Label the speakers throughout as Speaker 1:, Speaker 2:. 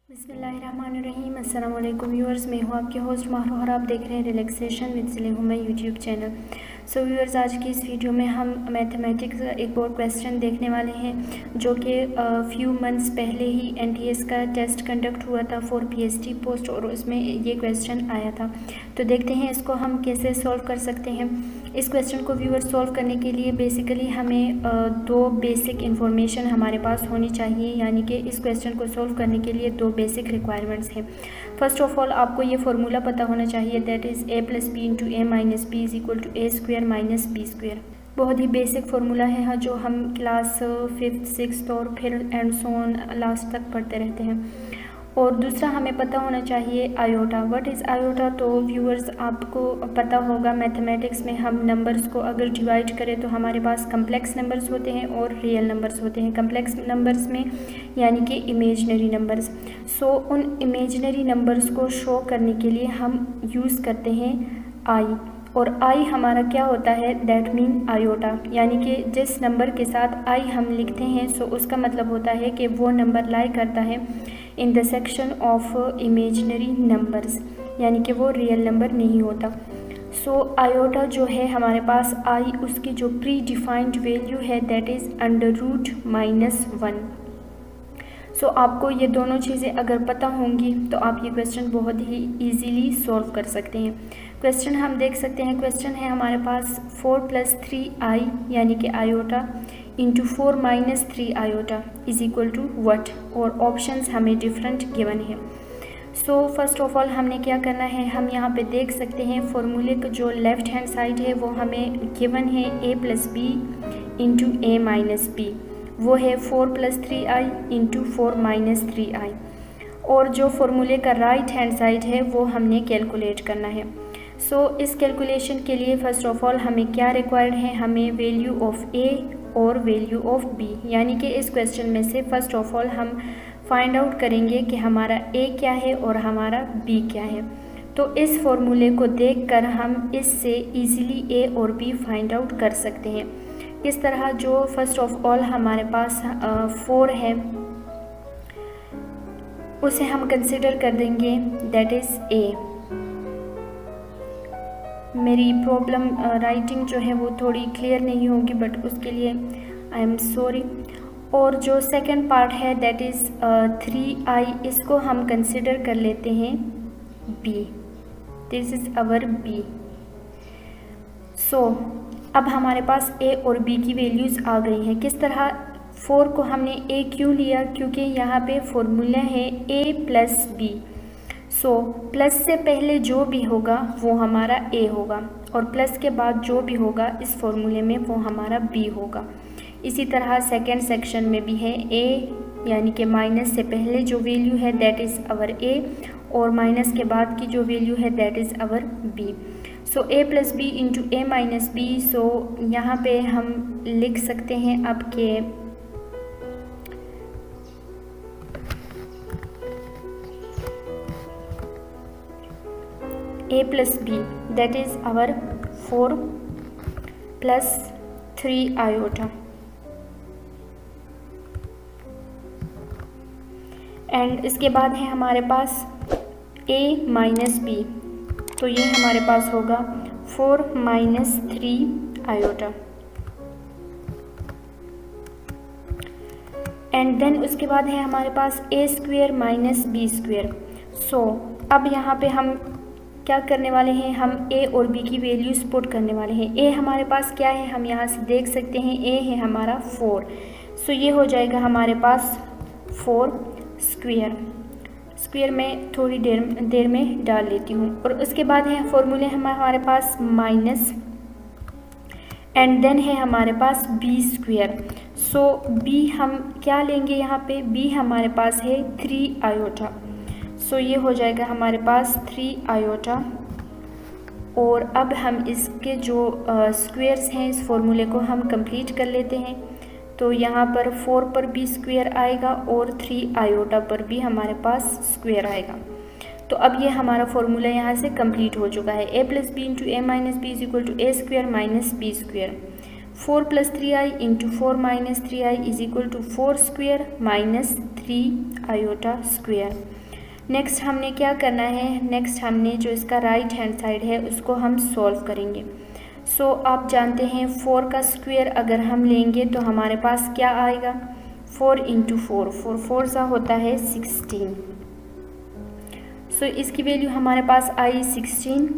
Speaker 1: बिस्मिल्लाहिर्रहमानिर्रहीम। अस्सलाम वालेकुम व्यूअर्स, मैं हूँ आपके होस्ट माहरो और आप देख रहे हैं relaxation with Zalehuma YouTube channel. So viewers, आज की इस वीडियो में हम मैथमेटिक्स एक और क्वेश्चन देखने वाले हैं जो कि फ्यू मंथ्स पहले ही एनटीएस का टेस्ट कंडक्ट हुआ था फॉर पीएचडी पोस्ट और उसमें ये क्वेश्चन आया था। तो देखते हैं इसको हम कैसे सॉल्व कर सकते हैं। इस क्वेश्चन को व्यूअर्स सॉल्व करने के लिए बेसिकली हमें दो बेसिक इन्फॉर्मेशन हमारे पास होनी चाहिए, यानी कि इस क्वेश्चन को सॉल्व करने के लिए दो बेसिक रिक्वायरमेंट्स हैं। फर्स्ट ऑफ ऑल आपको ये फार्मूला पता होना चाहिए, that is a + b × a - b = a² - b²। बहुत ही बेसिक फार्मूला है हाँ, जो हम क्लास 5th 6th और फिर एंड सो ऑन लास्ट तक पढ़ते रहते हैं। और दूसरा हमें पता होना चाहिए आयोटा। What is iota? तो व्यूअर्स आपको पता होगा मैथमेटिक्स में हम नंबर्स को अगर डिवाइड करें तो हमारे पास कम्प्लेक्स नंबर्स होते हैं और रियल नंबर्स होते हैं। कम्प्लेक्स नंबर्स में यानी कि इमेजनरी नंबर्स। सो उन इमेजनरी नंबर्स को शो करने के लिए हम यूज़ करते हैं आई, और आई हमारा क्या होता है, दैट मीन आयोटा, यानी कि जिस नंबर के साथ आई हम लिखते हैं सो उसका मतलब होता है कि वो नंबर लाई करता है in the section of imaginary numbers, यानी कि वो रियल नंबर नहीं होता। सो आयोटा जो है हमारे पास आई, उसकी जो प्री डिफाइंड वैल्यू है दैट इज़ √-1। सो आपको ये दोनों चीज़ें अगर पता होंगी तो आप ये क्वेश्चन बहुत ही इजीली सॉल्व कर सकते हैं। क्वेश्चन हम देख सकते हैं, क्वेश्चन है हमारे पास 4 + 3i यानी कि iota into 4 - 3 iota is equal to what, और ऑप्शंस हमें डिफरेंट गिवन है। सो फर्स्ट ऑफ ऑल हमने क्या करना है, हम यहाँ पे देख सकते हैं फॉर्मूले का जो लेफ्ट हैंड साइड है वो हमें गिवन है a + b into a - b, वो है 4 + 3i इंटू 4 - 3i, और जो फॉर्मूले का राइट हैंड साइड है वो हमने कैलकुलेट करना है। सो इस कैलकुलेशन के लिए फ़र्स्ट ऑफ ऑल हमें क्या रिक्वायर्ड है, हमें वैल्यू ऑफ a और वैल्यू ऑफ b, यानी कि इस क्वेश्चन में से फ़र्स्ट ऑफ ऑल हम फाइंड आउट करेंगे कि हमारा a क्या है और हमारा b क्या है। तो इस फॉर्मूले को देखकर हम इससे इजीली a और b फाइंड आउट कर सकते हैं। किस तरह? जो फर्स्ट ऑफ ऑल हमारे पास 4 है उसे हम कंसिडर कर देंगे दैट इज़ a। मेरी प्रॉब्लम राइटिंग जो है वो थोड़ी क्लियर नहीं होगी, बट उसके लिए आई एम सॉरी। और जो सेकंड पार्ट है दैट इज़ 3i, इसको हम कंसिडर कर लेते हैं b, this is our b। So अब हमारे पास a और b की वैल्यूज़ आ गई हैं। किस तरह? 4 को हमने a क्यों लिया? क्योंकि यहाँ पे फॉर्मूला है a + b। सो प्लस से पहले जो भी होगा वो हमारा a होगा, और प्लस के बाद जो भी होगा इस फॉर्मूले में वो हमारा b होगा। इसी तरह सेकेंड सेक्शन में भी है a, यानी कि माइनस से पहले जो वैल्यू है दैट इज़ आवर a, और माइनस के बाद की जो वैल्यू है that is our b। So a + b into a - b। So यहाँ पे हम लिख सकते हैं अब के a + b that is our 4 + 3 iota, and इसके बाद है हमारे पास a - b, तो ये हमारे पास होगा 4 - 3 आयोटा, एंड देन उसके बाद है हमारे पास a² - b²। सो अब यहाँ पे हम क्या करने वाले हैं, हम a और b की वैल्यूज पुट करने वाले हैं। a हमारे पास क्या है, हम यहाँ से देख सकते हैं a है हमारा 4। सो ये हो जाएगा हमारे पास 4² में थोड़ी देर में डाल लेती हूँ। और उसके बाद है फॉर्मूले हमारे पास माइनस, एंड देन है हमारे पास b²। सो b हम क्या लेंगे यहाँ पे, b हमारे पास है 3 आयोटा। सो ये हो जाएगा हमारे पास 3 आयोटा, और अब हम इसके जो स्क्वेयर्स हैं इस फॉर्मूले को हम कंप्लीट कर लेते हैं। तो यहाँ पर 4 पर b² आएगा और 3 आयोटा पर भी हमारे पास स्क्वेयर आएगा। तो अब ये हमारा फॉर्मूला यहाँ से कंप्लीट हो चुका है। a + b into a - b = a² - b²। 4 + 3i into 4 - 3i is equal to 4² - 3 iota square. Next हमने क्या करना है, नेक्स्ट हमने जो इसका राइट हैंड साइड है उसको हम सॉल्व करेंगे। सो आप जानते हैं 4 का स्क्वायर अगर हम लेंगे तो हमारे पास क्या आएगा, 4 × 4, 4 4 सा होता है 16। सो इसकी वैल्यू हमारे पास आई 16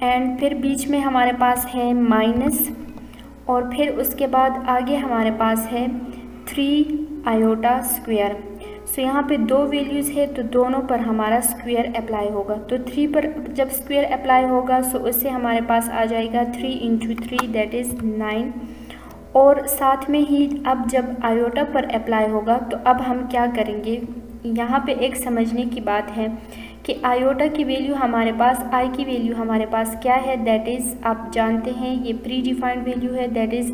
Speaker 1: एंड फिर बीच में हमारे पास है माइनस और फिर उसके बाद आगे हमारे पास है 3 आयोटा स्क्वायर। सो यहाँ पे 2 वैल्यूज़ है तो दोनों पर हमारा स्क्वायर अप्लाई होगा। तो 3 पर जब स्क्वायर अप्लाई होगा सो उससे हमारे पास आ जाएगा 3 × 3 दैट इज़ 9। और साथ में ही अब जब आयोटा पर अप्लाई होगा तो अब हम क्या करेंगे, यहाँ पे एक समझने की बात है कि आयोटा की वैल्यू हमारे पास, आई की वैल्यू हमारे पास क्या है, दैट इज़ आप जानते हैं ये प्री डिफाइंड वैल्यू है, दैट इज़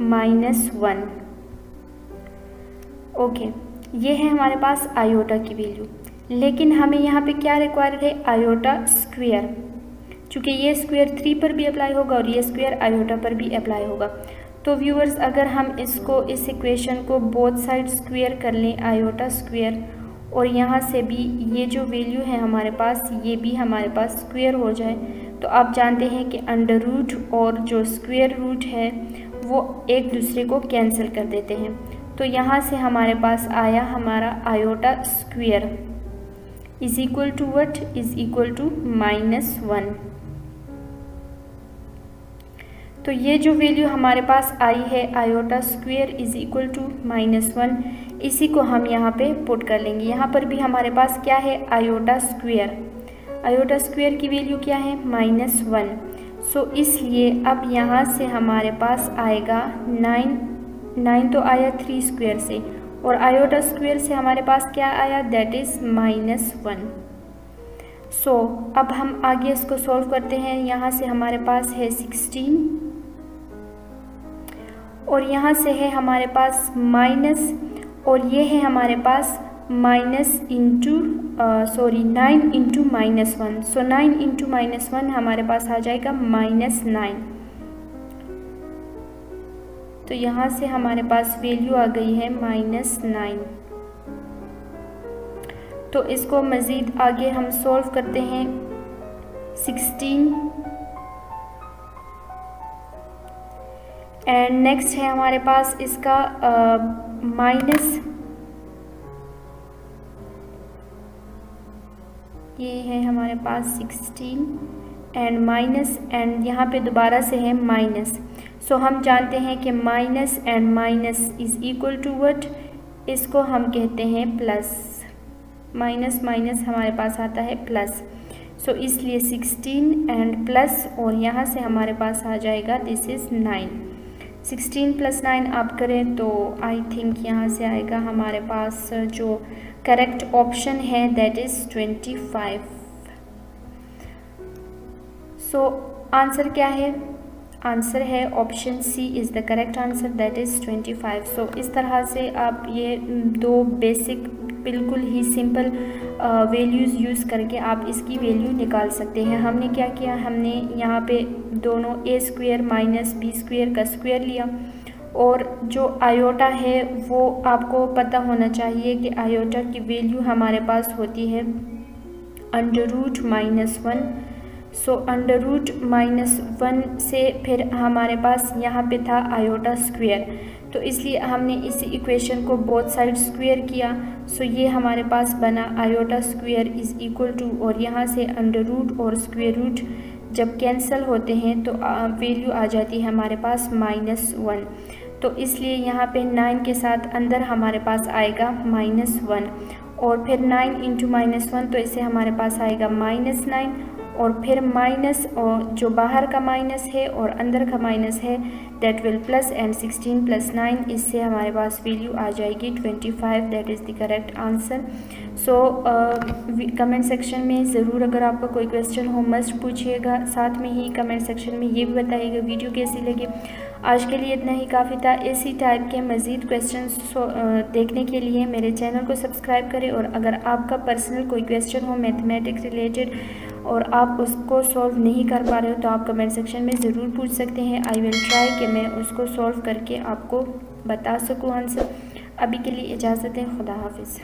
Speaker 1: √-1। ओके, ये है हमारे पास आयोटा की वैल्यू। लेकिन हमें यहाँ पे क्या रिक्वायर्ड है, आयोटा स्क्वायर, चूँकि ये स्क्वायर 3 पर भी अप्लाई होगा और ये स्क्वायर आयोटा पर भी अप्लाई होगा। तो व्यूअर्स अगर हम इसको, इस इक्वेशन को बोथ साइड स्क्वायर कर लें आयोटा स्क्वायर और यहाँ से भी ये जो वैल्यू है हमारे पास ये भी हमारे पास स्क्वायर हो जाए, तो आप जानते हैं कि अंडर रूट और जो स्क्वायर रूट है वो एक दूसरे को कैंसिल कर देते हैं। तो यहाँ से हमारे पास आया हमारा iota square is equal to what, is equal to -1। तो ये जो वैल्यू हमारे पास आई है iota square is equal to -1, इसी को हम यहाँ पे पुट कर लेंगे। यहाँ पर भी हमारे पास क्या है, आयोटा स्क्वायर, आयोटा स्क्वायर की वैल्यू क्या है, -1। सो इसलिए अब यहाँ से हमारे पास आएगा 9 तो आया 3 स्क्वायर से और आयोटा स्क्वायर से हमारे पास क्या आया, दैट इज़ -1। सो अब हम आगे इसको सॉल्व करते हैं। यहाँ से हमारे पास है 16 और यहाँ से है हमारे पास माइनस और ये है हमारे पास -9 × -1। सो 9 × -1 हमारे पास आ जाएगा -9। तो यहाँ से हमारे पास वैल्यू आ गई है -9। तो इसको मज़ीद आगे हम सॉल्व करते हैं। 16 एंड नेक्स्ट है हमारे पास इसका माइनस, ये है हमारे पास 16 एंड माइनस एंड यहाँ पे दोबारा से है माइनस। सो हम जानते हैं कि minus and minus is equal to what, इसको हम कहते हैं प्लस, माइनस माइनस हमारे पास आता है प्लस। सो इसलिए 16 एंड प्लस और यहाँ से हमारे पास आ जाएगा दिस इज़ 9। 16 + 9 आप करें तो आई थिंक यहाँ से आएगा हमारे पास जो करेक्ट ऑप्शन है दैट इज़ 25। सो आंसर क्या है, आंसर है option C is the correct answer, that is 25। So इस तरह से आप ये 2 बेसिक बिल्कुल ही सिंपल वैल्यूज़ यूज़ करके आप इसकी वैल्यू निकाल सकते हैं। हमने क्या किया, हमने यहाँ पे दोनों a² - b² का स्क्वायर लिया और जो आयोटा है वो आपको पता होना चाहिए कि आयोटा की वैल्यू हमारे पास होती है √-1। सो √-1 से फिर हमारे पास यहाँ पे था आयोटा स्क्वायर, तो इसलिए हमने इसी इक्वेशन को बोथ साइड स्क्वायर किया। सो ये हमारे पास बना iota square is equal to, और यहाँ से अंडर रूट और स्क्वायर रूट जब कैंसिल होते हैं तो वैल्यू आ जाती है हमारे पास -1। तो इसलिए यहाँ पे 9 के साथ अंदर हमारे पास आएगा -1 और फिर 9 × -1 तो इससे हमारे पास आएगा -9 और फिर माइनस और जो बाहर का माइनस है और अंदर का माइनस है दैट विल प्लस एंड 16 + 9 इससे हमारे पास वैल्यू आ जाएगी 25, that is the correct answer. So comment section में ज़रूर अगर आपका कोई क्वेश्चन हो मस्ट पूछिएगा, साथ में ही कमेंट सेक्शन में ये भी बताइएगा वीडियो कैसी लगी। आज के लिए इतना ही काफ़ी था। इसी टाइप के मज़ीद क्वेश्चन देखने के लिए मेरे चैनल को सब्सक्राइब करें और अगर आपका पर्सनल कोई क्वेश्चन हो मैथमेटिक्स रिलेटेड और आप उसको सॉल्व नहीं कर पा रहे हो तो आप कमेंट सेक्शन में ज़रूर पूछ सकते हैं। आई विल ट्राई कि मैं उसको सॉल्व करके आपको बता सकूँ आंसर। अभी के लिए इजाज़त दें, खुदा हाफिज़।